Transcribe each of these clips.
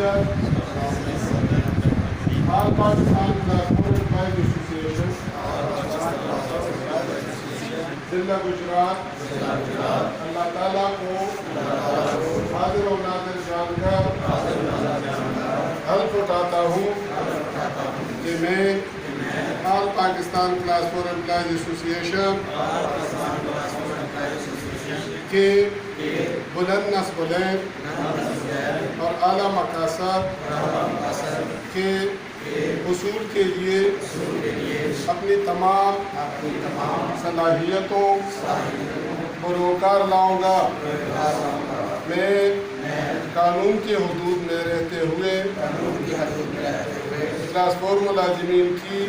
جمعیت آل Pakistan transport employees ایسوسی ایشن ضلع گجرات اللہ تعالیٰ کو حاضر و ناظر جان کر حلف اٹھاتا ہوں کہ میں آل پاکستان ٹرانسپورٹ امپلائیز ایسوسی ایشن کے بلند نسبلین اور اعلیٰ مقاصد کے حصول کے لیے اپنی تمام صلاحیتوں اور وقار لاؤں گا۔ میں قانون کے حدود میں رہتے ہوئے ٹرانسپورٹ ملازمین کی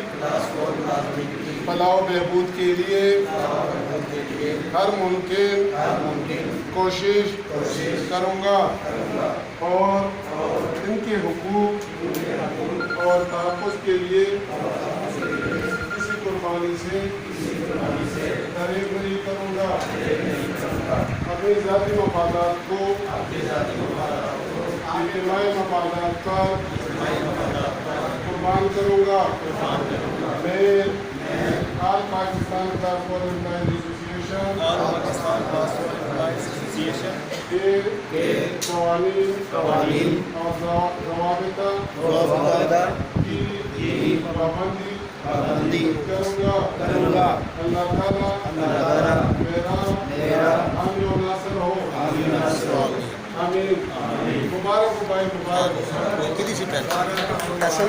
فلاح و بہبود کے لیے ہر ممکن کوشش کروں گا اور ان کے حقوق اور تحفظ کے لیے کسی قربانی سے دریغ نہیں کروں گا۔ اپنی ذاتی مفادات کو اجتماعی مفادات پر قربان کروں گا۔ میں آل پاکستان ٹرانسپورٹ امپلائیز ایسوسی ایشن کے قوانین اور ضوابط کی پابندی کروں گا۔ اللہ تعالیٰ میرا حامی و ناصر ہو۔ آمین۔ مبارک ہو بھائی، مبارک ہو۔